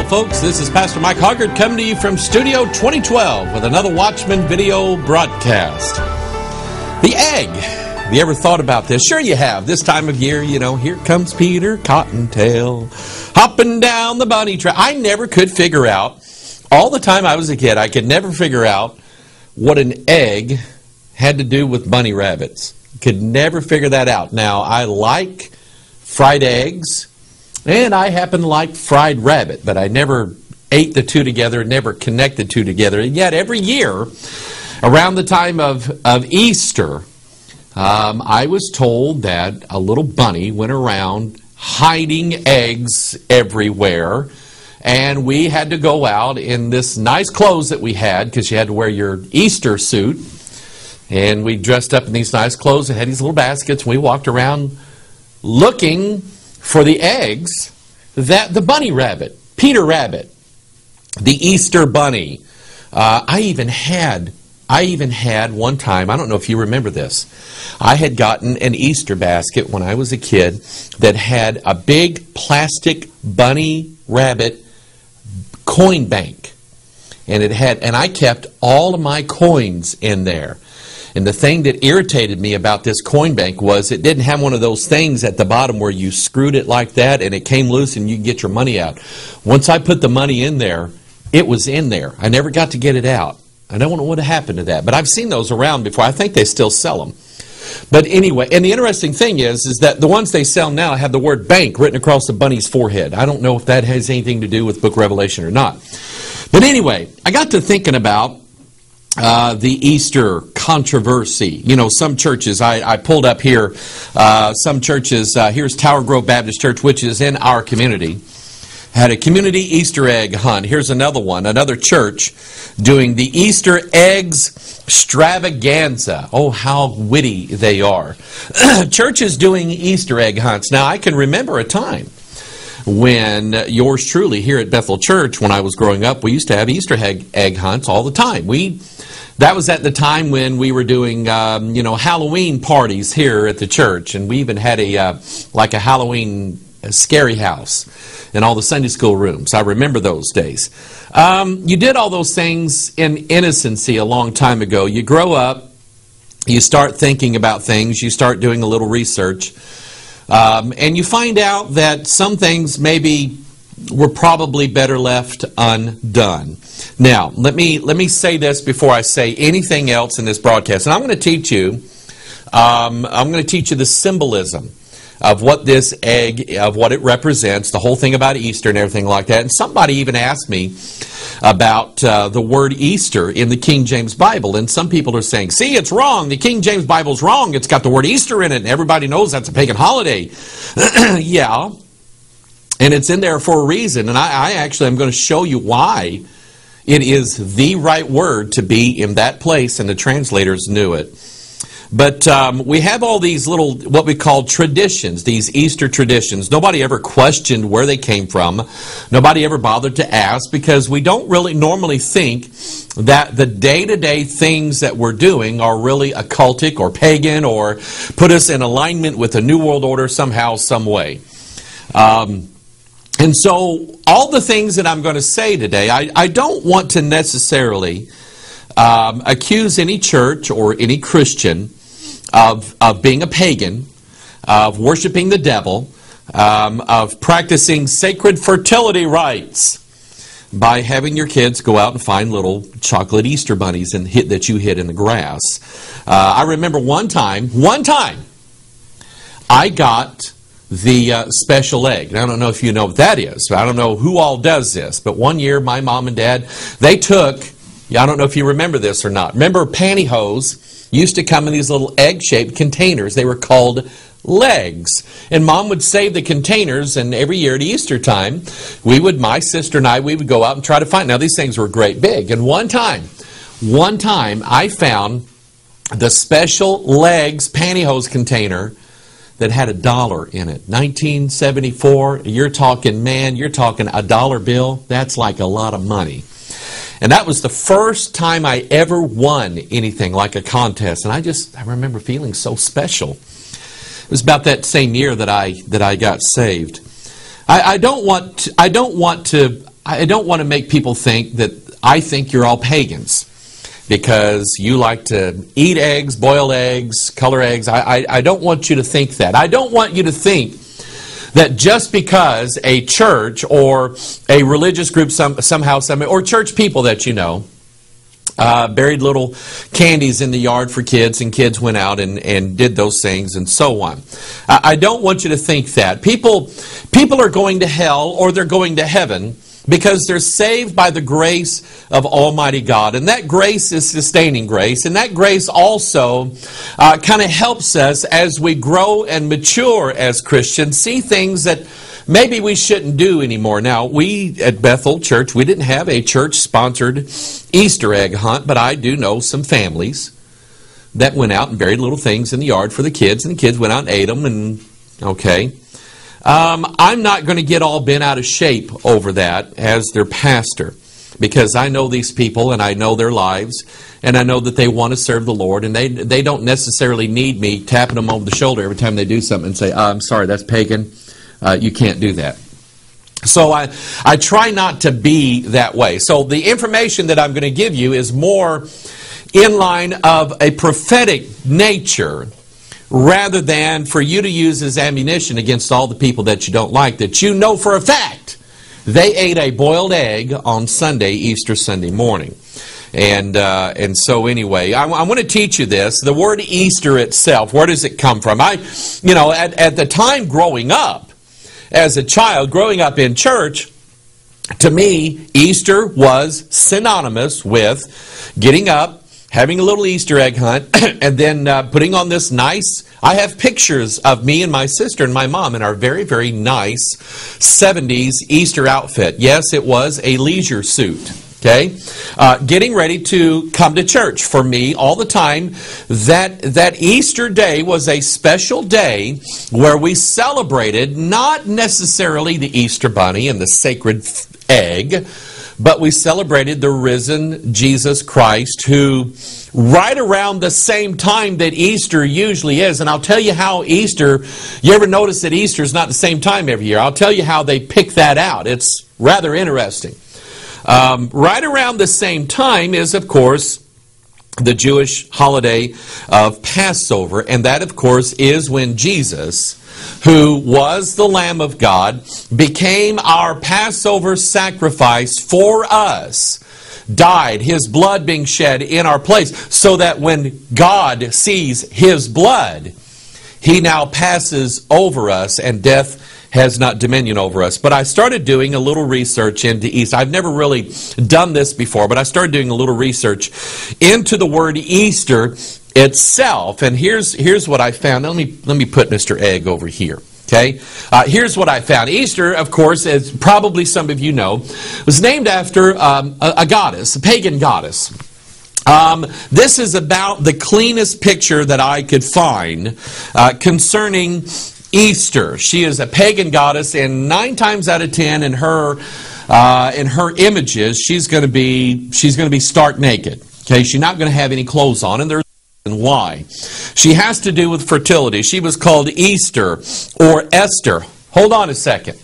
folks, this is Pastor Mike Hoggard coming to you from Studio 2012 with another Watchman video broadcast. The egg. Have you ever thought about this? Sure you have. This time of year, you know, here comes Peter Cottontail hopping down the bunny trail. I never could figure out, all the time I was a kid, I could never figure out what an egg had to do with bunny rabbits. Could never figure that out. Now, I like fried eggs, and I happen to like fried rabbit, but I never ate the two together, never connected the two together. And yet, every year, around the time of Easter, I was told that a little bunny went around hiding eggs everywhere, and we had to go out in this nice clothes that we had, because you had to wear your Easter suit, and we dressed up in these nice clothes and had these little baskets, and we walked around looking for the eggs that the bunny rabbit, Peter Rabbit, the Easter bunny. I even had one time, I don't know if you remember this, I had gotten an Easter basket when I was a kid that had a big plastic bunny rabbit coin bank. And I kept all of my coins in there. And the thing that irritated me about this coin bank was it didn't have one of those things at the bottom where you screwed it like that and it came loose and you could get your money out. Once I put the money in there, it was in there. I never got to get it out. I don't know what happened to that, but I've seen those around before. I think they still sell them. But anyway, and the interesting thing is that the ones they sell now have the word bank written across the bunny's forehead. I don't know if that has anything to do with Book of Revelation or not. But anyway, I got to thinking about the Easter controversy. You know, some churches, I pulled up here, some churches, here's Tower Grove Baptist Church, which is in our community, had a community Easter egg hunt. Here's another one, another church doing the Easter eggs extravaganza. Oh, how witty they are. Churches doing Easter egg hunts. Now, I can remember a time when yours truly here at Bethel Church, when I was growing up, we used to have Easter egg hunts all the time. That was at the time when we were doing, Halloween parties here at the church, and we even had a Halloween scary house in all the Sunday school rooms. I remember those days. You did all those things in innocency a long time ago. You grow up, you start thinking about things, you start doing a little research, and you find out that some things maybe were probably better left undone. Now, let me say this before I say anything else in this broadcast. And I'm going to teach you the symbolism of what this egg, of what it represents, the whole thing about Easter and everything like that. And somebody even asked me about the word Easter in the King James Bible. And some people are saying, see, it's wrong. The King James Bible's wrong. It's got the word Easter in it, and everybody knows that's a pagan holiday. Yeah. And it's in there for a reason. And I actually am going to show you why it is the right word to be in that place, and the translators knew it. But we have all these little, what we call traditions, these Easter traditions. Nobody ever questioned where they came from. Nobody ever bothered to ask, because we don't really normally think that the day-to-day things that we're doing are really occultic or pagan or put us in alignment with the New World Order somehow, some way. And so all the things that I'm going to say today, I don't want to necessarily accuse any church or any Christian of being a pagan, of worshiping the devil, of practicing sacred fertility rites by having your kids go out and find little chocolate Easter bunnies and that you hid in the grass. I remember one time, I got the special egg. And I don't know if you know what that is. I don't know who all does this, but one year my mom and dad, they took, I don't know if you remember this or not. Remember pantyhose used to come in these little egg-shaped containers. They were called legs. And Mom would save the containers, and every year at Easter time, my sister and I, we would go out and try to find. Now these things were great big. And one time I found the special legs pantyhose container that had $1 in it. 1974, you're talking a dollar bill. That's like a lot of money. And that was the first time I ever won anything like a contest. And I remember feeling so special. It was about that same year that I got saved. I don't want to I don't want to make people think that I think you're all pagans because you like to eat eggs, boil eggs, color eggs. I don't want you to think that. I don't want you to think that just because a church or a religious group somehow, or church people that you know, buried little candies in the yard for kids, and kids went out and did those things and so on. I don't want you to think that. People are going to hell or they're going to heaven because they're saved by the grace of Almighty God. And that grace is sustaining grace. And that grace also kind of helps us as we grow and mature as Christians, see things that maybe we shouldn't do anymore. Now, we at Bethel Church, we didn't have a church-sponsored Easter egg hunt, but I do know some families that went out and buried little things in the yard for the kids, and the kids went out and ate them, and okay. I'm not going to get all bent out of shape over that as their pastor, because I know these people and I know their lives, and I know that they want to serve the Lord, and they don't necessarily need me tapping them over the shoulder every time they do something and say, I'm sorry, that's pagan. You can't do that. So I try not to be that way. So the information that I'm going to give you is more in line of a prophetic nature rather than for you to use as ammunition against all the people that you don't like, that you know for a fact they ate a boiled egg on Sunday, Easter Sunday morning. And so anyway, I want to teach you this. The word Easter itself, where does it come from? At the time growing up, as a child, growing up in church, to me, Easter was synonymous with getting up, having a little Easter egg hunt, and then putting on this nice, I have pictures of me and my sister and my mom in our very, very nice 70s Easter outfit. Yes, it was a leisure suit. Okay, getting ready to come to church. For me, all the time, that Easter day was a special day where we celebrated not necessarily the Easter bunny and the sacred egg, but we celebrated the risen Jesus Christ, who right around the same time that Easter usually is, and I'll tell you how Easter, you ever notice that Easter is not the same time every year? I'll tell you how they pick that out. It's rather interesting. Right around the same time is, of course, the Jewish holiday of Passover, and that, of course, is when Jesus, who was the Lamb of God, became our Passover sacrifice for us, died, His blood being shed in our place, so that when God sees His blood, He now passes over us, and death has not dominion over us. But I started doing a little research into Easter. I've never really done this before, but I started doing a little research into the word Easter itself. And here's what I found. Let me put Mr. Egg over here. Okay, here's what I found. Easter, of course, as probably some of you know, was named after a goddess, a pagan goddess. This is about the cleanest picture that I could find concerning Easter. She is a pagan goddess, and 9 times out of 10 in her images, she's going to be stark naked. Okay, she's not going to have any clothes on, and there's why. She has to do with fertility. She was called Easter or Esther. Hold on a second.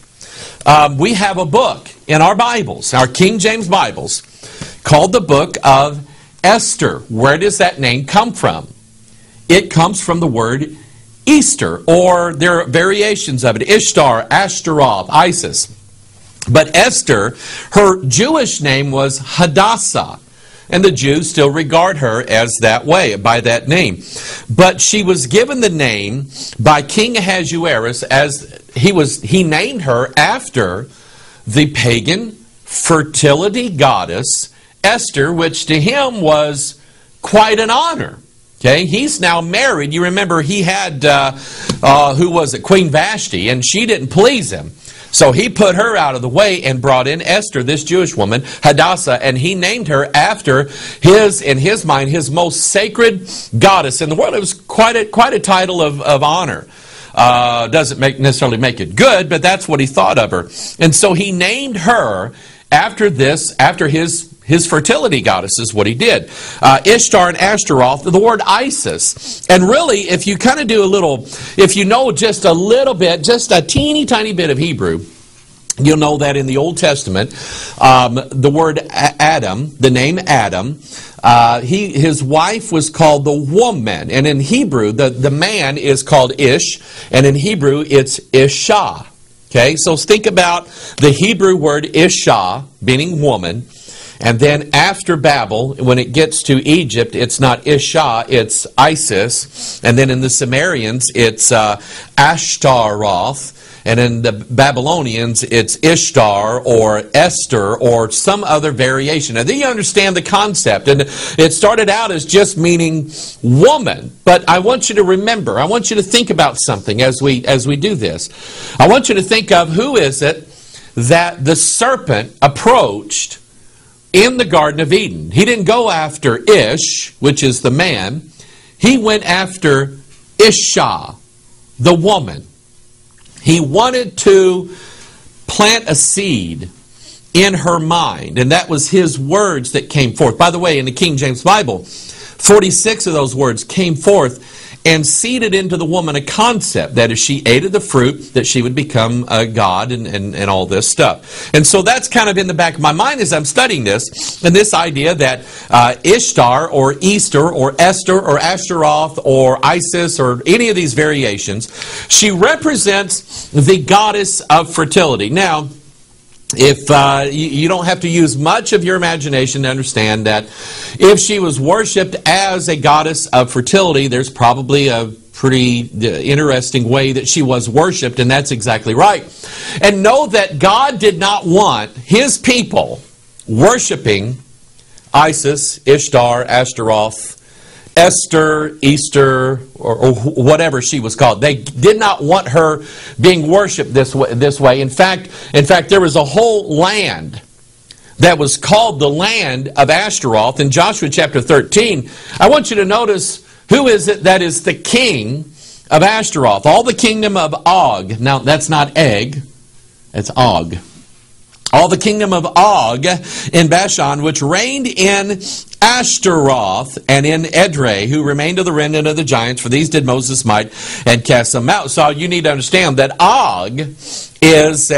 We have a book in our Bibles, our King James Bibles, called the Book of Esther. Where does that name come from? It comes from the word Easter, or there are variations of it: Ishtar, Ashtaroth, Isis. But Esther, her Jewish name was Hadassah, and the Jews still regard her as that way, by that name. But she was given the name by King Ahasuerus, as he named her after the pagan fertility goddess Esther, which to him was quite an honor. Okay, he's now married. You remember he had, who was it? Queen Vashti, and she didn't please him. So he put her out of the way and brought in Esther, this Jewish woman, Hadassah, and he named her after in his mind, his most sacred goddess in the world. It was quite a title of honor. Doesn't necessarily make it good, but that's what he thought of her. And so he named her after his fertility goddess is what he did. Ishtar and Ashtaroth, the word Isis. And really, if you kind of do if you know just a little bit, just a teeny tiny bit of Hebrew, You'll know that in the Old Testament, the word Adam, the name Adam, his wife was called the woman. And in Hebrew, the man is called Ish, and in Hebrew, it's Isha. Okay, so think about the Hebrew word Isha, meaning woman. And then after Babel, when it gets to Egypt, it's not Isha, it's Isis. And then in the Sumerians, it's Ashtaroth. And in the Babylonians, it's Ishtar or Esther or some other variation. Now, then you understand the concept. And it started out as just meaning woman. But I want you to remember, I want you to think about something as we do this. I want you to think of who is it that the serpent approached in the Garden of Eden. He didn't go after Ish, which is the man. He went after Isha, the woman. He wanted to plant a seed in her mind, and that was his words that came forth. By the way, in the King James Bible, 46 of those words came forth and seeded into the woman a concept that if she ate of the fruit, that she would become a god and all this stuff. And so that's kind of in the back of my mind as I'm studying this, and this idea that Ishtar or Easter or Esther or Ashtaroth or Isis or any of these variations, she represents the goddess of fertility. Now, if you don't have to use much of your imagination to understand that if she was worshipped as a goddess of fertility, there's probably a pretty interesting way that she was worshipped, and that's exactly right. And know that God did not want His people worshiping Isis, Ishtar, Ashtaroth, Esther, Easter, or whatever she was called. They did not want her being worshipped this way. In fact, there was a whole land that was called the land of Ashtaroth. In Joshua chapter 13, I want you to notice who is it that is the king of Ashtaroth. All the kingdom of Og. Now, that's not egg, it's Og. All the kingdom of Og in Bashan, which reigned in Ashtaroth and in Edrei, who remained of the remnant of the giants, for these did Moses smite and cast them out. So you need to understand that Og is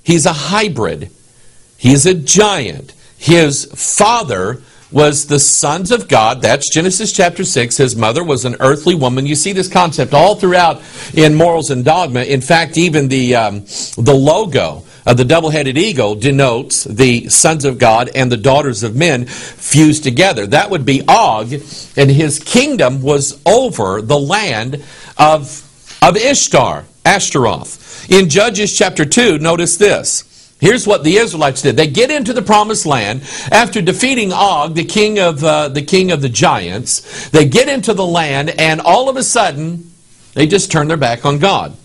he's a hybrid. He's a giant. His father was the sons of God. That's Genesis chapter 6. His mother was an earthly woman. You see this concept all throughout in Morals and Dogma. In fact, even the logo of the double-headed eagle denotes the sons of God and the daughters of men fused together. That would be Og, and his kingdom was over the land of Ishtar, Ashtaroth. In Judges chapter 2, notice this. Here's what the Israelites did. They get into the promised land after defeating Og, the king of the giants. They get into the land, and all of a sudden, they just turn their back on God.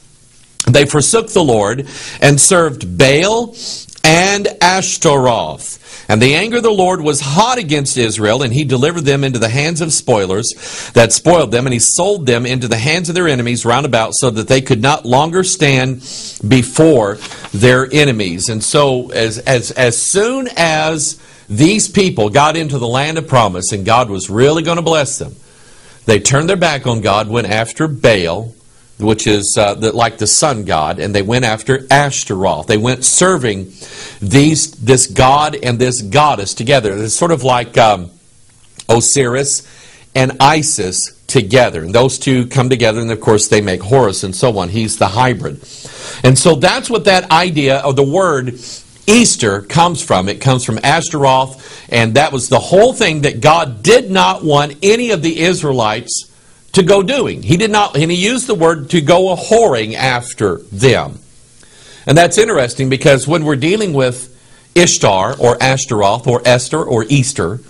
They forsook the Lord and served Baal and Ashtaroth. And the anger of the Lord was hot against Israel, and He delivered them into the hands of spoilers that spoiled them, and He sold them into the hands of their enemies round about, so that they could not longer stand before their enemies. And so as soon as these people got into the land of promise, and God was really going to bless them, they turned their back on God, went after Baal, which is like the sun god, and they went after Ashtaroth. They went serving this god and this goddess together. It's sort of like Osiris and Isis together. And those two come together, and of course they make Horus and so on. He's the hybrid. And so that's what that idea of the word Easter comes from. It comes from Ashtaroth, and that was the whole thing that God did not want any of the Israelites to go doing. He did not, and He used the word to go a-whoring after them. And that's interesting, because when we're dealing with Ishtar or Ashtaroth or Esther or Easter,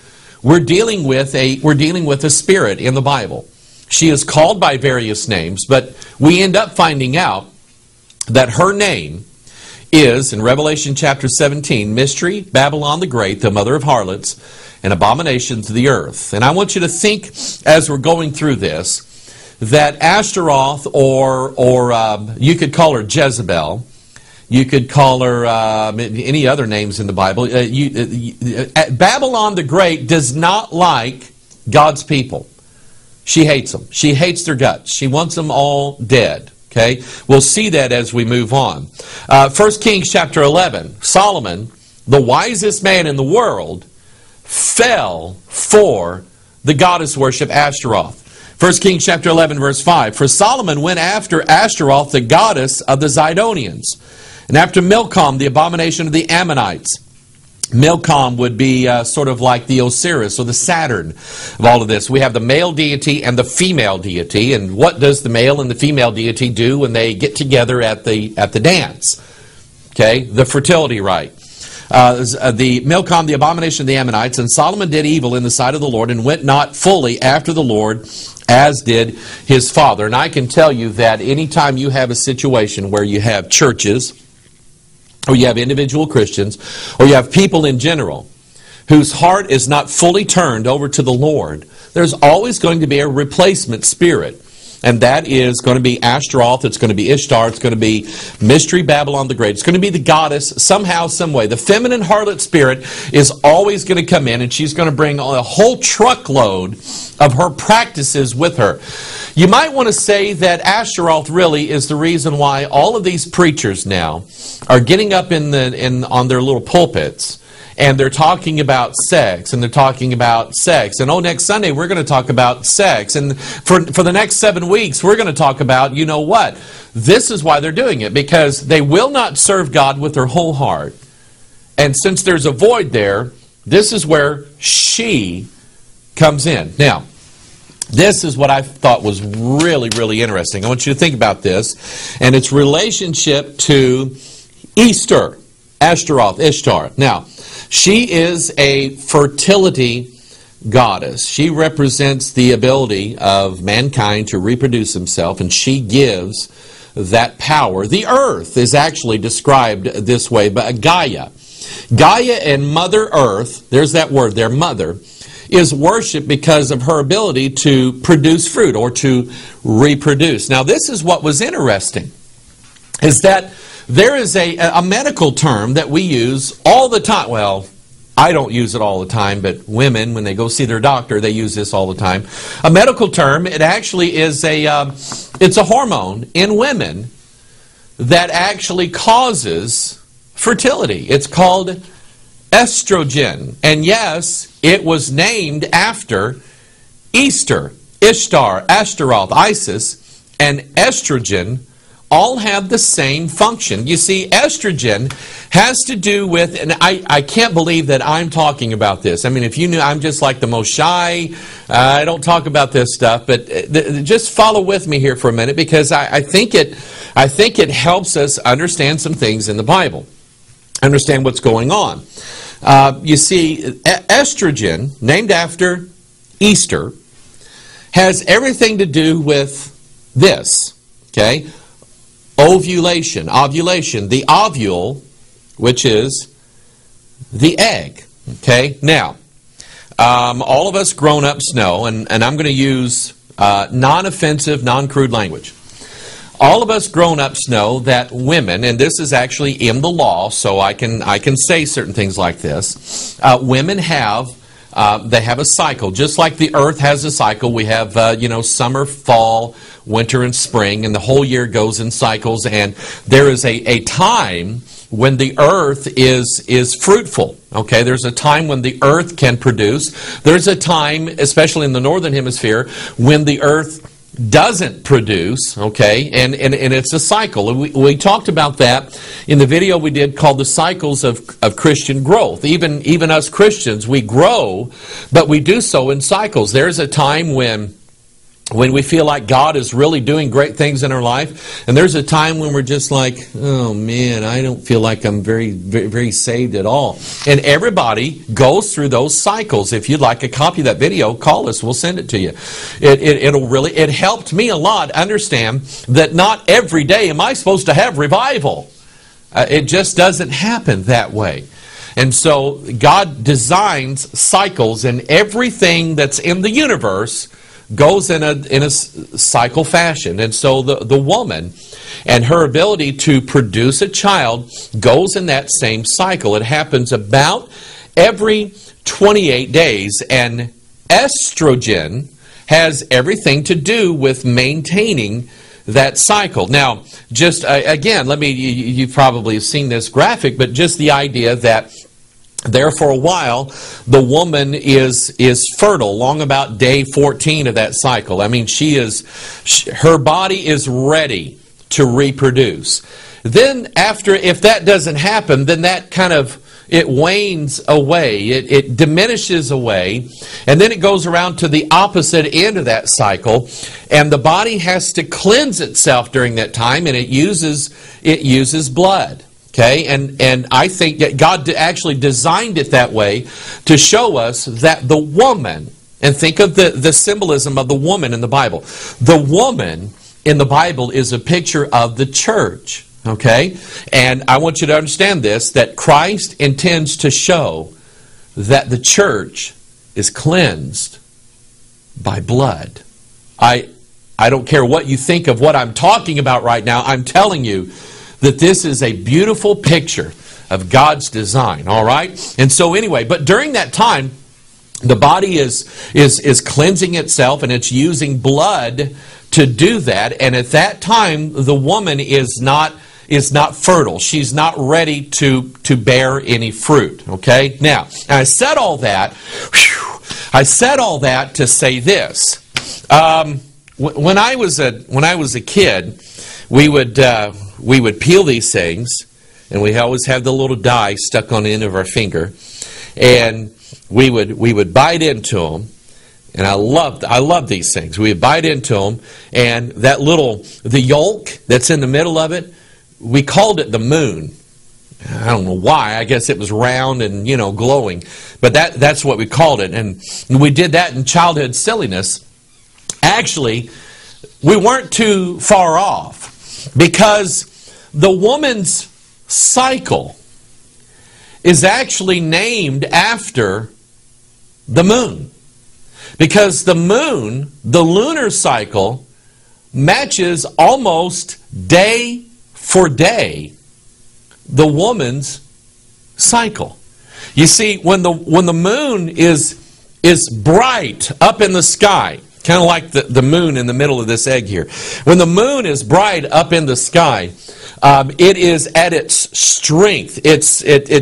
we're dealing with a spirit in the Bible. She is called by various names, but we end up finding out that her name is, in Revelation chapter 17, Mystery, Babylon the Great, the mother of harlots, and abomination to the earth. And I want you to think, as we're going through this, that Ashtaroth, or you could call her Jezebel, you could call her any other names in the Bible. Babylon the Great does not like God's people. She hates them. She hates their guts. She wants them all dead. Okay? We'll see that as we move on. 1 Kings chapter 11. Solomon, the wisest man in the world, fell for the goddess worship Ashtaroth. 1 Kings chapter 11 verse 5. For Solomon went after Ashtaroth, the goddess of the Zidonians, and after Milcom, the abomination of the Ammonites. Milcom would be sort of like the Osiris or the Saturn of all of this. We have the male deity and the female deity. And what does the male and the female deity do when they get together at the dance? Okay, the fertility rite. The Milcom, the abomination of the Ammonites. And Solomon did evil in the sight of the Lord and went not fully after the Lord as did his father. And I can tell you that anytime you have a situation where you have churches, or you have individual Christians, or you have people in general whose heart is not fully turned over to the Lord, there's always going to be a replacement spirit. And that is going to be Ashtaroth, it's going to be Ishtar, it's going to be Mystery Babylon the Great. It's going to be the goddess somehow, some way. The feminine harlot spirit is always going to come in, and she's going to bring a whole truckload of her practices with her. You might want to say that Ashtaroth really is the reason why all of these preachers now are getting up on their little pulpits, and they're talking about sex, and they're talking about sex. And next Sunday we're going to talk about sex. And for the next 7 weeks we're going to talk about, you know what? This is why they're doing it, because they will not serve God with their whole heart. And since there's a void there, this is where she comes in. Now, this is what I thought was really, really interesting. I want you to think about this and its relationship to Easter, Ashtaroth, Ishtar. Now, she is a fertility goddess. She represents the ability of mankind to reproduce himself, and she gives that power. The earth is actually described this way, but Gaia. Gaia and Mother Earth, there's that word there, Mother, is worshipped because of her ability to produce fruit or to reproduce. Now, this is what was interesting, is that there is a medical term that we use all the time. Well, I don't use it all the time, but women, when they go see their doctor, they use this all the time. A medical term, it actually is it's a hormone in women that actually causes fertility. It's called estrogen. And yes, it was named after Easter, Ishtar, Ashtaroth, Isis, and estrogen all have the same function. You see, estrogen has to do with, and I can't believe that I'm talking about this. I mean, if you knew, I'm just like the most shy. I don't talk about this stuff, but just follow with me here for a minute, because I think it helps us understand some things in the Bible, understand what's going on. You see, estrogen, named after Easter, has everything to do with this, okay? Ovulation, the ovule, which is the egg. Okay, now, all of us grown-ups know, and I'm going to use non-offensive, non-crude language. All of us grown-ups know that women, and this is actually in the law, so I can say certain things like this. Women have they have a cycle, just like the earth has a cycle. We have summer, fall, winter, and spring, and the whole year goes in cycles. And there is a time when the earth is fruitful. Okay, there's a time when the earth can produce. There's a time, especially in the northern hemisphere, when the earth doesn't produce, okay, and it's a cycle. We talked about that in the video we did called The Cycles of Christian Growth. Even us Christians, we grow, but we do so in cycles. There's a time when we feel like God is really doing great things in our life, and there's a time when we're just like, oh man, I don't feel like I'm very, very, very saved at all. And everybody goes through those cycles. If you'd like a copy of that video, call us. We'll send it to you. It helped me a lot understand that not every day am I supposed to have revival. It just doesn't happen that way. And so God designs cycles, and everything that's in the universe goes in a cycle fashion. And so the woman and her ability to produce a child goes in that same cycle. It happens about every 28 days, and estrogen has everything to do with maintaining that cycle. Now, just again, you've probably seen this graphic, but just the idea that there for a while, the woman is fertile, long about day 14 of that cycle. I mean, her body is ready to reproduce. Then after, if that doesn't happen, then that kind of, it wanes away, it diminishes away, and then it goes around to the opposite end of that cycle, and the body has to cleanse itself during that time, and it uses blood. Okay, and I think that God actually designed it that way to show us that the woman, and think of the symbolism of the woman in the Bible. The woman in the Bible is a picture of the church. Okay, and I want you to understand this, that Christ intends to show that the church is cleansed by blood. I don't care what you think of what I'm talking about right now. I'm telling you that this is a beautiful picture of God's design, all right? And so anyway, but during that time, the body is cleansing itself, and it's using blood to do that. And at that time, the woman is not fertile. She's not ready to bear any fruit, okay? Now, I said all that to say this. When I was a kid, we would peel these things, and we always have the little dye stuck on the end of our finger, and we would bite into them. And I love these things. We would bite into them, and the yolk that's in the middle of it, we called it the moon. I don't know why. I guess it was round and glowing, but that's what we called it. And we did that in childhood silliness. Actually, we weren't too far off, because the woman's cycle is actually named after the moon. Because the moon, the lunar cycle, matches almost day for day the woman's cycle. You see, when the moon is bright up in the sky, kind of like the moon in the middle of this egg here. When the moon is bright up in the sky, it is at its strength. It's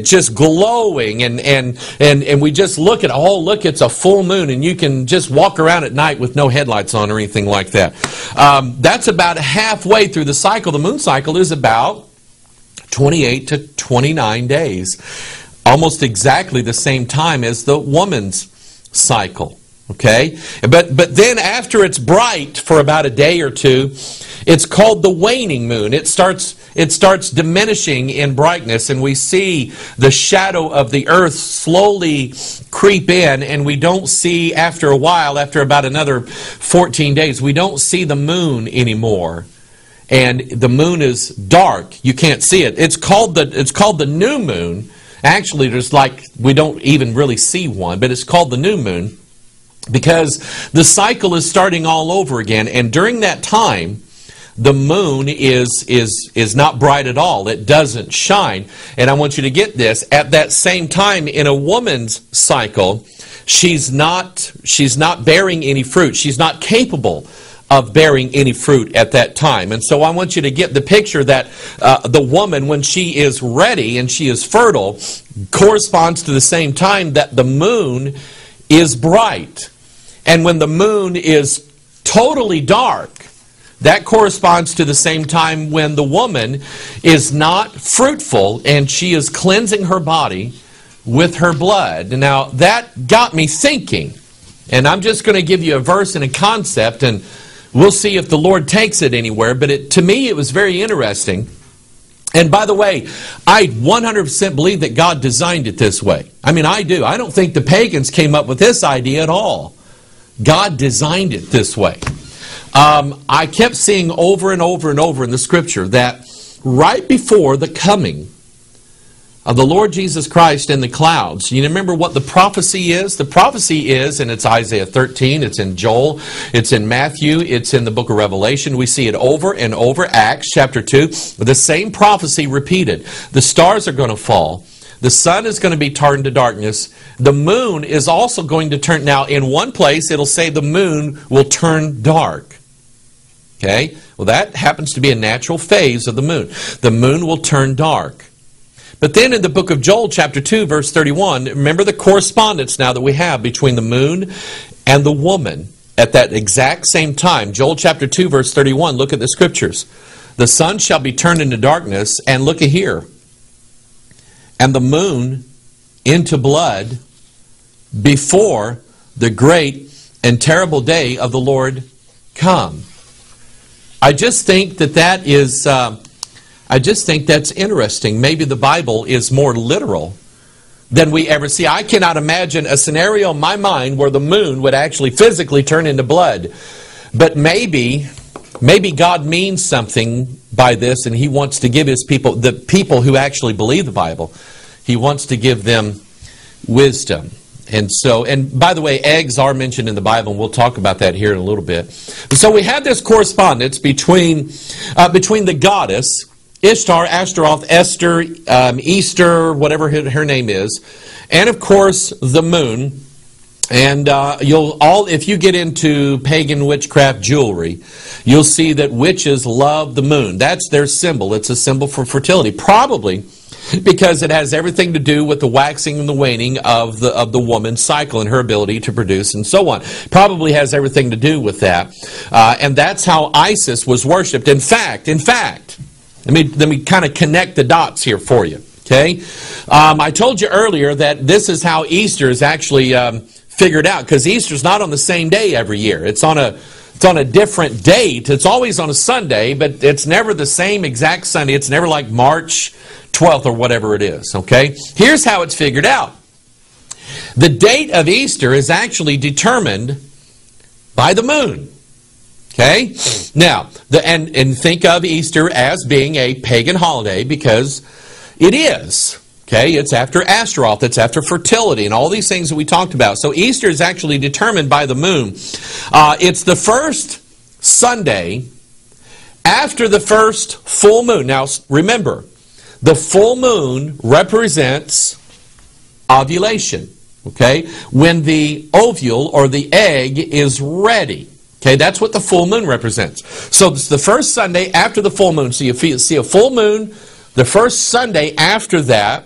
just glowing, and we just look at, oh, look, it's a full moon, and you can just walk around at night with no headlights on or anything like that. That's about halfway through the cycle. The moon cycle is about 28 to 29 days, almost exactly the same time as the woman's cycle. Okay, but then after it's bright for about a day or two, it's called the waning moon. It starts diminishing in brightness, and we see the shadow of the earth slowly creep in, and we don't see, after a while, after about another 14 days, we don't see the moon anymore. And the moon is dark. You can't see it. It's called the new moon. Actually, we don't even really see one, but it's called the new moon, because the cycle is starting all over again. And during that time, the moon is not bright at all. It doesn't shine. And I want you to get this. At that same time, in a woman's cycle, she's not bearing any fruit. She's not capable of bearing any fruit at that time. And so I want you to get the picture that the woman, when she is ready and she is fertile, corresponds to the same time that the moon is bright. And when the moon is totally dark, that corresponds to the same time when the woman is not fruitful and she is cleansing her body with her blood. Now, that got me thinking. And I'm just going to give you a verse and a concept, and we'll see if the Lord takes it anywhere. But to me, it was very interesting. And by the way, I 100% believe that God designed it this way. I mean, I do. I don't think the pagans came up with this idea at all. God designed it this way. I kept seeing over and over and over in the Scripture that right before the coming of the Lord Jesus Christ in the clouds, you remember what the prophecy is? The prophecy is, and it's Isaiah 13, it's in Joel, it's in Matthew, it's in the book of Revelation. We see it over and over. Acts chapter 2, the same prophecy repeated. The stars are going to fall. The sun is going to be turned to darkness. The moon is also going to turn. Now, in one place, it'll say the moon will turn dark. Okay? Well, that happens to be a natural phase of the moon. The moon will turn dark. But then in the book of Joel, chapter 2, verse 31, remember the correspondence now that we have between the moon and the woman at that exact same time. Joel chapter 2, verse 31, look at the scriptures. The sun shall be turned into darkness, and look at here, and the moon into blood before the great and terrible day of the Lord come. I just think that is... I just think that's interesting. Maybe the Bible is more literal than we ever see. I cannot imagine a scenario in my mind where the moon would actually physically turn into blood. But maybe God means something by this, and He wants to give His people, the people who actually believe the Bible, He wants to give them wisdom. And by the way, eggs are mentioned in the Bible, and we'll talk about that here in a little bit. So we have this correspondence between the goddess Ishtar, Ashtaroth, Esther, Easter, whatever her name is, and of course the moon. And if you get into pagan witchcraft jewelry, you'll see that witches love the moon. That's their symbol. It's a symbol for fertility, probably because it has everything to do with the waxing and the waning of the woman's cycle and her ability to produce and so on. Probably has everything to do with that, and that's how Isis was worshipped. In fact. Let me kind of connect the dots here for you, okay? I told you earlier that this is how Easter is actually figured out, because Easter's not on the same day every year. It's on a different date. It's always on a Sunday, but it's never the same exact Sunday. It's never like March 12th or whatever it is, okay? Here's how it's figured out. The date of Easter is actually determined by the moon. Okay? Now, and think of Easter as being a pagan holiday, because it is. Okay? It's after Ashtaroth, it's after fertility, and all these things that we talked about. So Easter is actually determined by the moon. It's the first Sunday after the first full moon. Now, remember, the full moon represents ovulation. Okay? When the ovule or the egg is ready. Okay, that's what the full moon represents. So it's the first Sunday after the full moon. So you see a full moon, the first Sunday after that,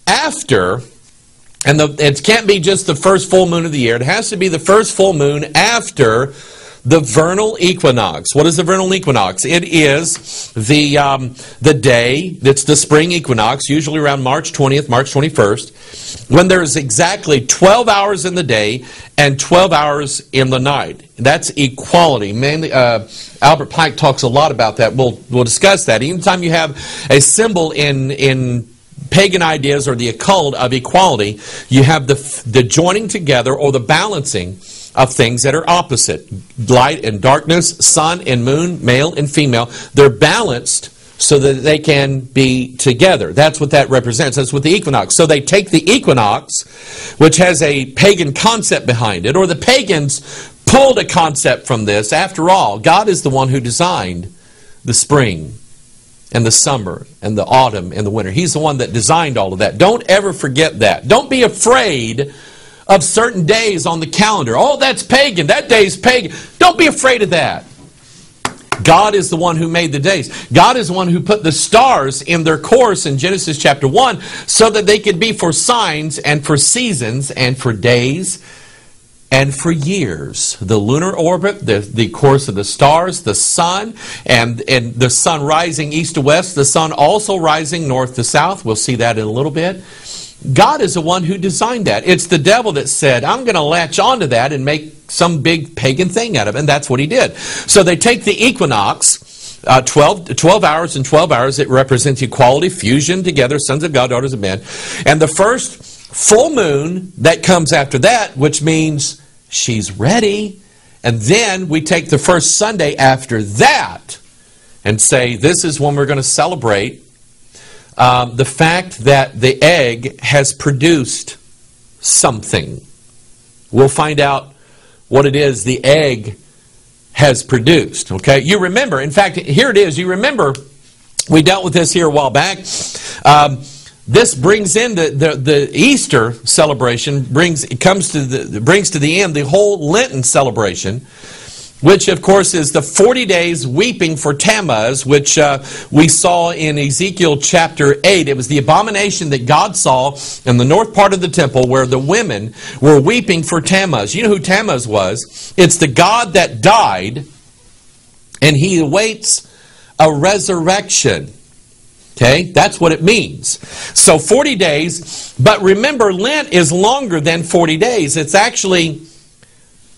it can't be just the first full moon of the year. It has to be the first full moon after the vernal equinox. What is the vernal equinox? It is the day that's the spring equinox, usually around March 20th, March 21st, when there's exactly 12 hours in the day and 12 hours in the night. That's equality. Mainly, Albert Pike talks a lot about that. We'll discuss that. Anytime you have a symbol in pagan ideas or the occult of equality, you have the joining together or the balancing of things that are opposite. Light and darkness, sun and moon, male and female. They're balanced so that they can be together. That's what that represents. That's what the equinox. So they take the equinox, which has a pagan concept behind it, or the pagans pulled a concept from this. After all, God is the one who designed the spring and the summer and the autumn and the winter. He's the one that designed all of that. Don't ever forget that. Don't be afraid of certain days on the calendar. Oh, that's pagan. That day's pagan. Don't be afraid of that. God is the one who made the days. God is the one who put the stars in their course in Genesis chapter 1 so that they could be for signs and for seasons and for days and for years. The lunar orbit, the course of the stars, the sun, and the sun rising east to west, the sun also rising north to south. We'll see that in a little bit. God is the one who designed that. It's the devil that said, I'm going to latch onto that and make some big pagan thing out of it. And that's what he did. So they take the equinox, 12 hours and 12 hours. It represents equality, fusion together, sons of God, daughters of men. And the first full moon that comes after that, which means she's ready. And then we take the first Sunday after that and say, this is when we're going to celebrate the fact that the egg has produced something. We'll find out what it is the egg has produced. Okay, you remember, in fact, here it is. You remember, we dealt with this here a while back. This brings in the Easter celebration, brings to the end the whole Lenten celebration. which of course is the 40 days weeping for Tammuz, which we saw in Ezekiel chapter 8. It was the abomination that God saw in the north part of the temple where the women were weeping for Tammuz. You know who Tammuz was? It's the god that died, and he awaits a resurrection. Okay, that's what it means. So 40 days, but remember, Lent is longer than 40 days. It's actually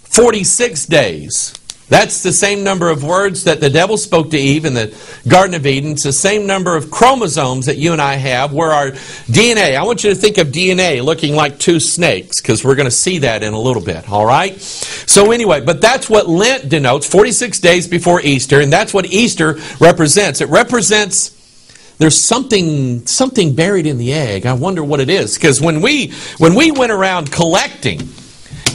46 days. That's the same number of words that the devil spoke to Eve in the Garden of Eden. It's the same number of chromosomes that you and I have, where our DNA, I want you to think of DNA looking like two snakes, because we're going to see that in a little bit, all right? So anyway, but that's what Lent denotes, 46 days before Easter, and that's what Easter represents. It represents, there's something buried in the egg. I wonder what it is, because when we went around collecting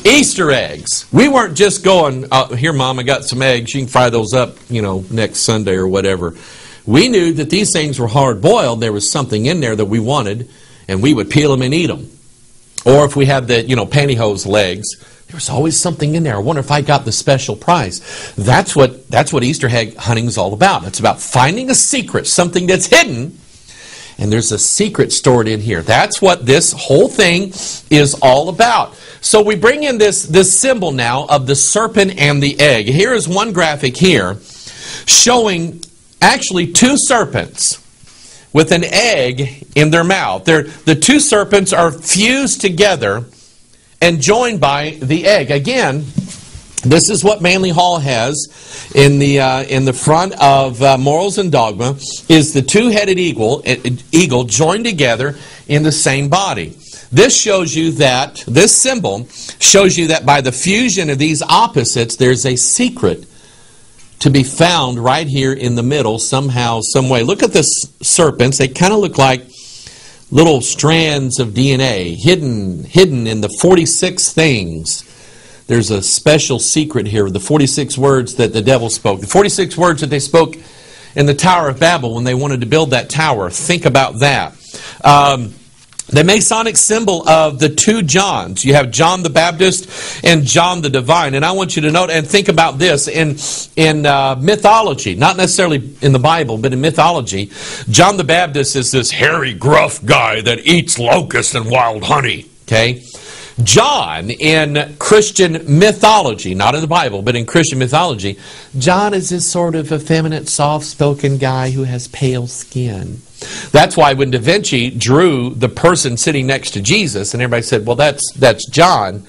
Easter eggs, we weren't just going, here, Mom, I got some eggs. You can fry those up, next Sunday or whatever. We knew that these things were hard-boiled. There was something in there that we wanted, and we would peel them and eat them. Or if we had the, pantyhose legs, there was always something in there. I wonder if I got the special prize. That's what Easter egg hunting is all about. It's about finding a secret, something that's hidden, and there's a secret stored in here. That's what this whole thing is all about. So we bring in this symbol now of the serpent and the egg. Here is one graphic here showing actually two serpents with an egg in their mouth. The two serpents are fused together and joined by the egg. Again, this is what Manly Hall has in the front of Morals and Dogma, is the two-headed eagle joined together in the same body. This shows you that, this symbol shows you that by the fusion of these opposites, there's a secret to be found right here in the middle somehow, some way. Look at the serpents. They kind of look like little strands of DNA hidden in the 46 things. There's a special secret here, the 46 words that the devil spoke. The 46 words that they spoke in the Tower of Babel when they wanted to build that tower. Think about that. The Masonic symbol of the two Johns. You have John the Baptist and John the Divine. And I want you to note and think about this. In mythology, not necessarily in the Bible, but in mythology, John the Baptist is this hairy, gruff guy that eats locusts and wild honey. Okay? John, in Christian mythology, not in the Bible, but in Christian mythology, John is this sort of effeminate, soft-spoken guy who has pale skin. That's why when Da Vinci drew the person sitting next to Jesus, and everybody said, well, that's John,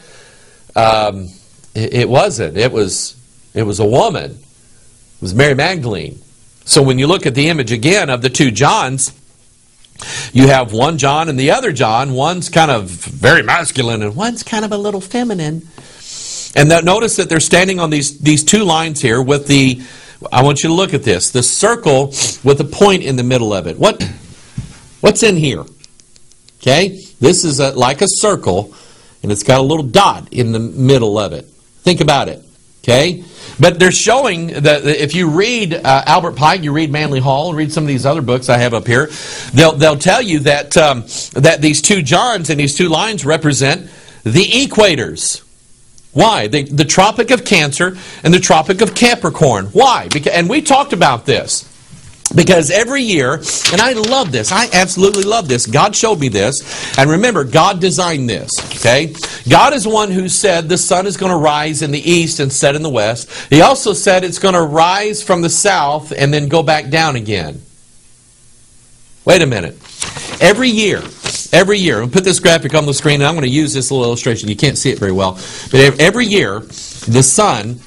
it wasn't. It was a woman. It was Mary Magdalene. So when you look at the image again of the two Johns, you have one John and the other John. One's kind of very masculine and one's kind of a little feminine. And notice that they're standing on these two lines here with the, I want you to look at this, the circle with a point in the middle of it. What's in here? Okay, this is like a circle, and it's got a little dot in the middle of it. Think about it. Okay, but they're showing that if you read Albert Pike, you read Manly Hall, read some of these other books I have up here, they'll tell you that that these two Johns and these two lines represent the equators. Why? The Tropic of Cancer and the Tropic of Capricorn. Why? And we talked about this. Because every year, and I love this, I absolutely love this. God showed me this. And remember, God designed this. Okay? God is one who said the sun is going to rise in the east and set in the west. He also said it's going to rise from the south and then go back down again. Wait a minute. Every year, I'll put this graphic on the screen, and I'm going to use this little illustration. You can't see it very well. But every year, the sun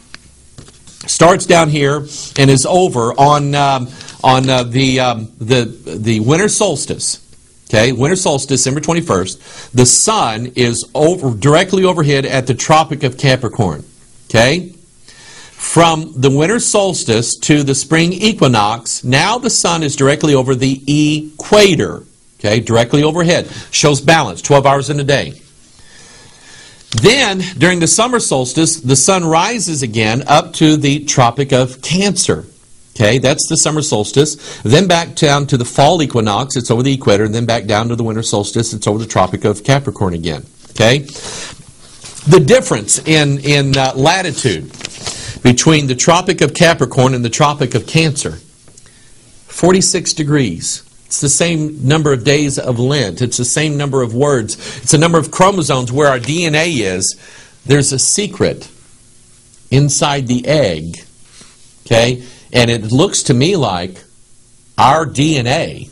starts down here and is over on the winter solstice. Okay, winter solstice, December 21st. The sun is directly overhead at the Tropic of Capricorn. Okay? From the winter solstice to the spring equinox, now the sun is directly over the equator. Okay, directly overhead. Shows balance, 12 hours in a day. Then, during the summer solstice, the sun rises again up to the Tropic of Cancer. Okay, that's the summer solstice. Then back down to the fall equinox, it's over the equator, and then back down to the winter solstice, it's over the Tropic of Capricorn again. Okay? The difference in latitude. between the Tropic of Capricorn and the Tropic of Cancer. 46 degrees. It's the same number of days of Lent. It's the same number of words. It's the number of chromosomes where our DNA is. There's a secret inside the egg. Okay? And it looks to me like our DNA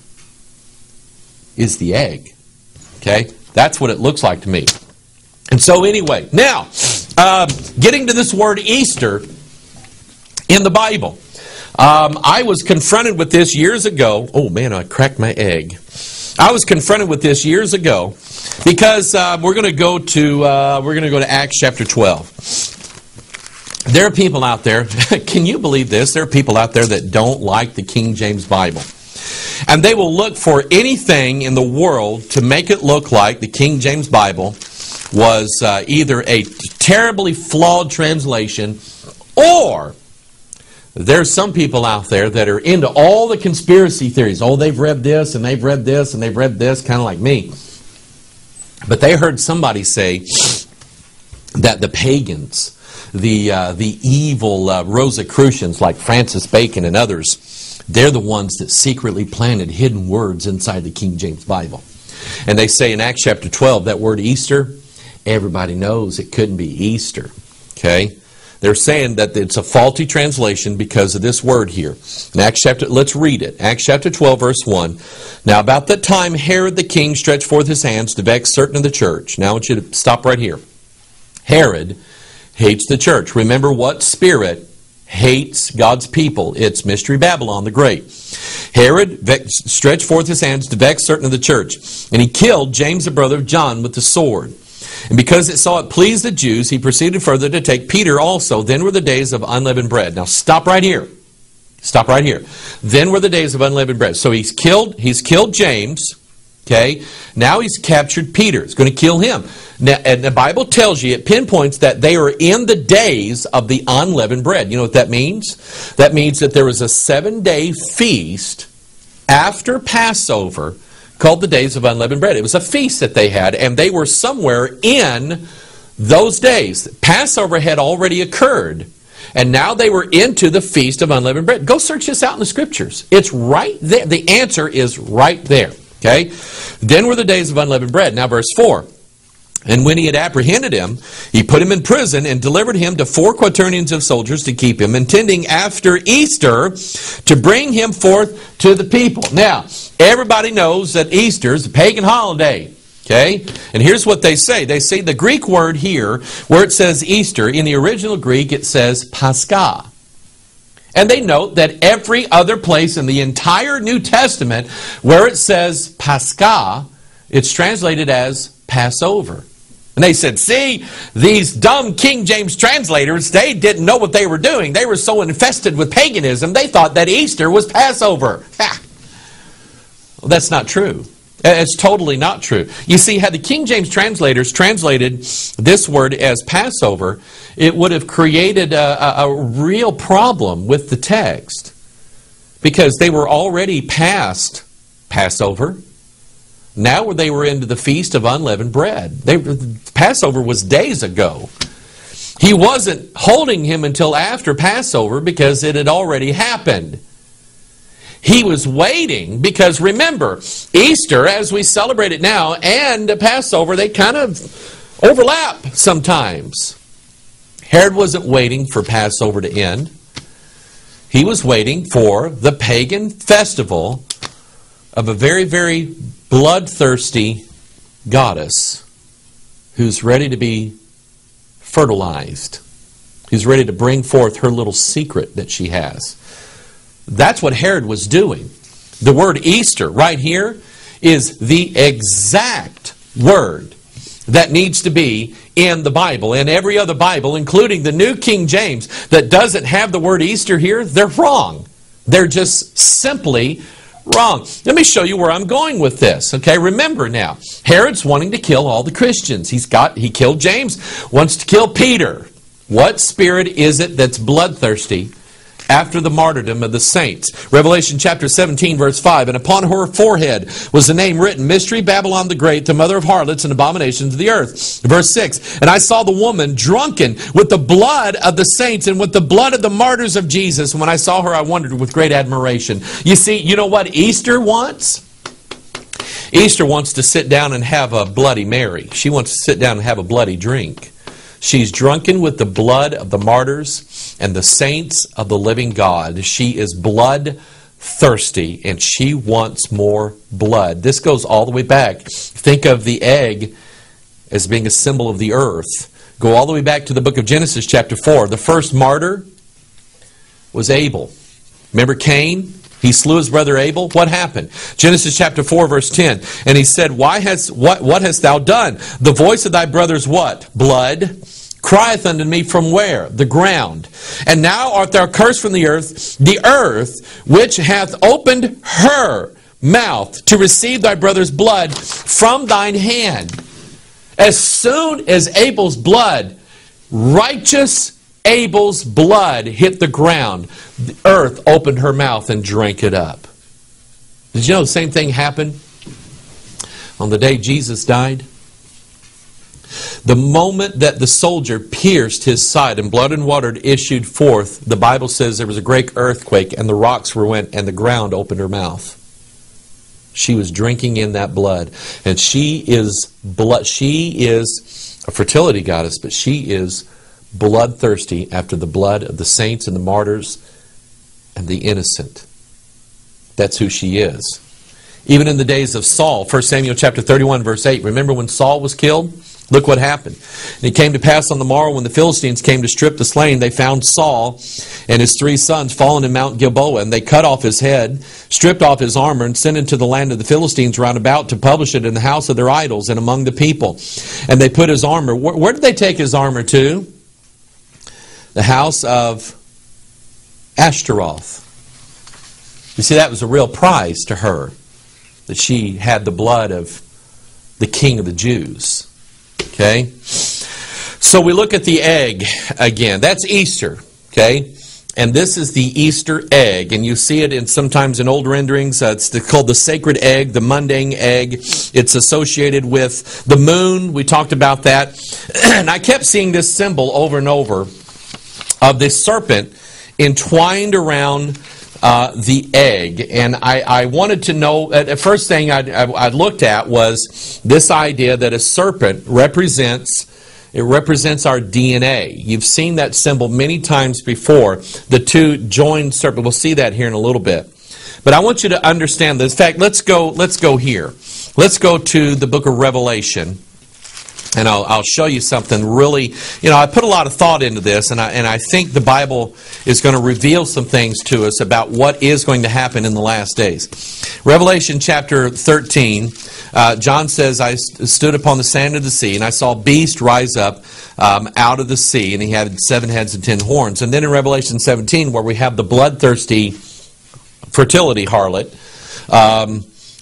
is the egg. Okay? That's what it looks like to me. And so anyway, now, getting to this word Easter in the Bible. I was confronted with this years ago. Oh man, I cracked my egg. I was confronted with this years ago because we're going to go to Acts chapter 12. There are people out there, can you believe this? There are people out there that don't like the King James Bible. And they will look for anything in the world to make it look like the King James Bible was either a terribly flawed translation, or there's some people out there that are into all the conspiracy theories. Oh, they've read this, and they've read this, and they've read this, kind of like me. But they heard somebody say that the pagans, the evil Rosicrucians like Francis Bacon and others, they're the ones that secretly planted hidden words inside the King James Bible. And they say in Acts chapter 12, that word Easter, everybody knows it couldn't be Easter. Okay? They're saying that it's a faulty translation because of this word here. In Acts chapter, let's read it. Acts chapter 12, verse 1. Now about that time Herod the king stretched forth his hands to vex certain of the church. Now I want you to stop right here. Herod hates the church. Remember what spirit hates God's people? It's Mystery Babylon the Great. Herod stretched forth his hands to vex certain of the church, and he killed James the brother of John with the sword. And because it saw it pleased the Jews, he proceeded further to take Peter also. Then were the days of unleavened bread. Now stop right here. Stop right here. Then were the days of unleavened bread. So he's killed James. Okay. Now he's captured Peter. He's going to kill him. Now, and the Bible tells you, it pinpoints that they are in the days of the unleavened bread. You know what that means? That means that there was a 7-day feast after Passover called the days of unleavened bread. It was a feast that they had, and they were somewhere in those days. Passover had already occurred, and now they were into the feast of unleavened bread. Go search this out in the scriptures. It's right there. The answer is right there. Okay? Then were the days of unleavened bread. Now verse 4. And when he had apprehended him, he put him in prison and delivered him to 4 quaternions of soldiers to keep him, intending after Easter to bring him forth to the people. Now, everybody knows that Easter is a pagan holiday. Okay? And here's what they say. They say the Greek word here, where it says Easter, in the original Greek it says Pascha. And they note that every other place in the entire New Testament where it says Pascha, it's translated as Passover. And they said, see, these dumb King James translators, they didn't know what they were doing. They were so infested with paganism, they thought that Easter was Passover. Ha! Well, that's not true. It's totally not true. You see, had the King James translators translated this word as Passover, it would have created a real problem with the text, because they were already past Passover. Now they were into the Feast of Unleavened Bread. Passover was days ago. He wasn't holding him until after Passover because it had already happened. He was waiting because, remember, Easter, as we celebrate it now, and Passover, they kind of overlap sometimes. Herod wasn't waiting for Passover to end. He was waiting for the pagan festival of a very, very bloodthirsty goddess who's ready to be fertilized, who's ready to bring forth her little secret that she has. That's what Herod was doing. The word Easter right here is the exact word that needs to be in the Bible. And every other Bible, including the New King James, that doesn't have the word Easter here, they're wrong. They're just simply wrong. Let me show you where I'm going with this. Okay, remember now, Herod's wanting to kill all the Christians. He killed James, wants to kill Peter. What spirit is it that's bloodthirsty after the martyrdom of the saints. Revelation chapter 17, verse 5. And upon her forehead was the name written, Mystery, Babylon the Great, the mother of harlots and abominations of the earth. Verse 6. And I saw the woman drunken with the blood of the saints and with the blood of the martyrs of Jesus. And when I saw her, I wondered with great admiration. You see, you know what Easter wants? Easter wants to sit down and have a Bloody Mary. She wants to sit down and have a bloody drink. She's drunken with the blood of the martyrs and the saints of the living God. She is blood-thirsty, and she wants more blood. This goes all the way back. Think of the egg as being a symbol of the earth. Go all the way back to the book of Genesis chapter 4. The first martyr was Abel. Remember Cain? He slew his brother Abel. What happened? Genesis chapter 4, verse 10. And he said, what hast thou done? The voice of thy brother's what? Blood crieth unto me from where? The ground. And now art thou cursed from the earth which hath opened her mouth to receive thy brother's blood from thine hand. As soon as Abel's blood, righteous Abel's blood hit the ground, the earth opened her mouth and drank it up. Did you know the same thing happened on the day Jesus died? The moment that the soldier pierced his side and blood and water issued forth, the Bible says there was a great earthquake and the rocks went and the ground opened her mouth. She was drinking in that blood. And she is blood. She is a fertility goddess, but she is bloodthirsty after the blood of the saints and the martyrs and the innocent. That's who she is. Even in the days of Saul, 1 Samuel chapter 31, verse 8, remember when Saul was killed? Look what happened. And it came to pass on the morrow when the Philistines came to strip the slain, they found Saul and his 3 sons fallen in Mount Gilboa, and they cut off his head, stripped off his armor, and sent into the land of the Philistines round about to publish it in the house of their idols and among the people. And they put his armor, where did they take his armor to? The house of Ashtaroth. You see, that was a real prize to her, that she had the blood of the king of the Jews. Okay? So we look at the egg again. That's Easter. Okay? And this is the Easter egg. And you see it sometimes in old renderings. It's called the sacred egg, the mundane egg. It's associated with the moon. We talked about that. And I kept seeing this symbol over and over of this serpent entwined around the egg. And I wanted to know, the first thing I looked at was this idea that a serpent represents our DNA. You've seen that symbol many times before, the two joined serpent. We'll see that here in a little bit. But I want you to understand this. In fact, let's go here. Let's go to the book of Revelation. And I'll show you something really, I put a lot of thought into this, and I think the Bible is going to reveal some things to us about what is going to happen in the last days. Revelation chapter 13, John says, I stood upon the sand of the sea, and I saw a beast rise up out of the sea, and he had 7 heads and 10 horns. And then in Revelation 17, where we have the bloodthirsty fertility harlot,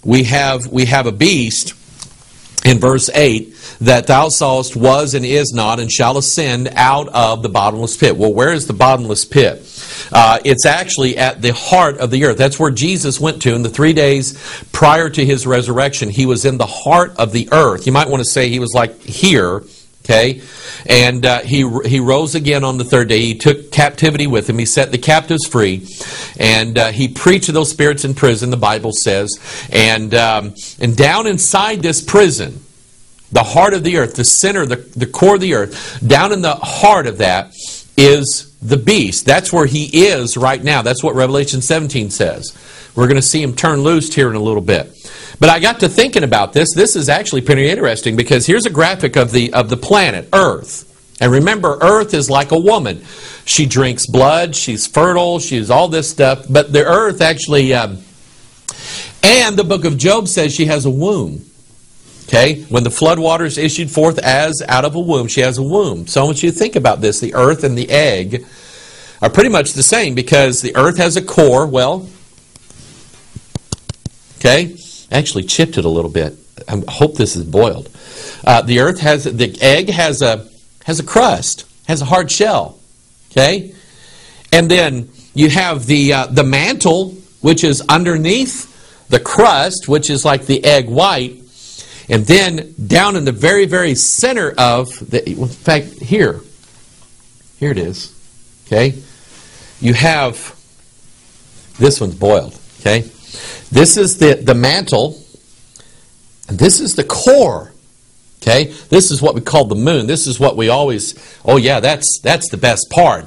we have a beast in verse 8, that thou sawest was and is not and shall ascend out of the bottomless pit. Well, where is the bottomless pit? It's actually at the heart of the earth. That's where Jesus went to in the 3 days prior to his resurrection. He was in the heart of the earth. You might want to say he was like here, okay? And he rose again on the 3rd day. He took captivity with him. He set the captives free. And he preached to those spirits in prison, the Bible says. And down inside this prison, the heart of the earth, the center, the core of the earth, down in the heart of that is the beast. That's where he is right now. That's what Revelation 17 says. We're going to see him turn loose here in a little bit. But I got to thinking about this. This is actually pretty interesting because here's a graphic of the planet, Earth. And remember, Earth is like a woman. She drinks blood, she's fertile, she's all this stuff. But the Earth actually, and the book of Job says she has a womb. Okay, when the flood waters issued forth as out of a womb, she has a womb. So I want you to think about this. The earth and the egg are pretty much the same because the earth has a core. Well, okay, actually chipped it a little bit. I hope this is boiled. The egg has a crust, has a hard shell. Okay, and then you have the mantle, which is underneath the crust, which is like the egg white. And then down in the very, very center of the, in fact, here it is. Okay, you have, this one's boiled. Okay, this is the mantle, and this is the core. Okay, this is what we call the moon. This is what we always, oh yeah, that's the best part.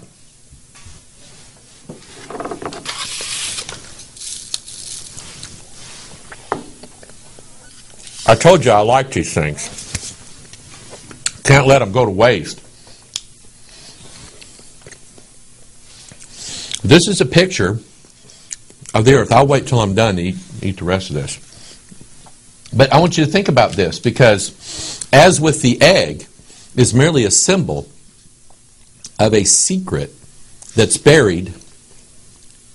I told you I like these things. Can't let them go to waste. This is a picture of the earth. I'll wait till I'm done to eat the rest of this. But I want you to think about this, because as with the egg, is merely a symbol of a secret that's buried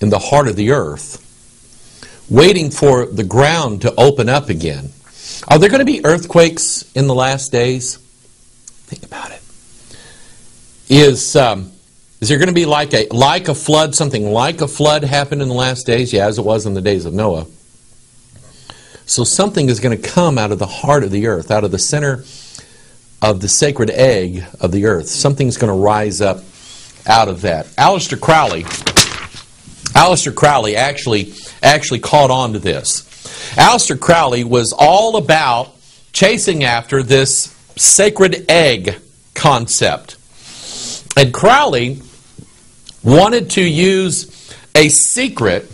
in the heart of the earth, waiting for the ground to open up again. Are there going to be earthquakes in the last days? Think about it. Is there going to be like a flood, something like a flood happened in the last days? Yeah, as it was in the days of Noah. So something is going to come out of the heart of the earth, out of the center of the sacred egg of the earth. Something's going to rise up out of that. Aleister Crowley actually caught on to this. Aleister Crowley was all about chasing after this sacred egg concept. And Crowley wanted to use a secret,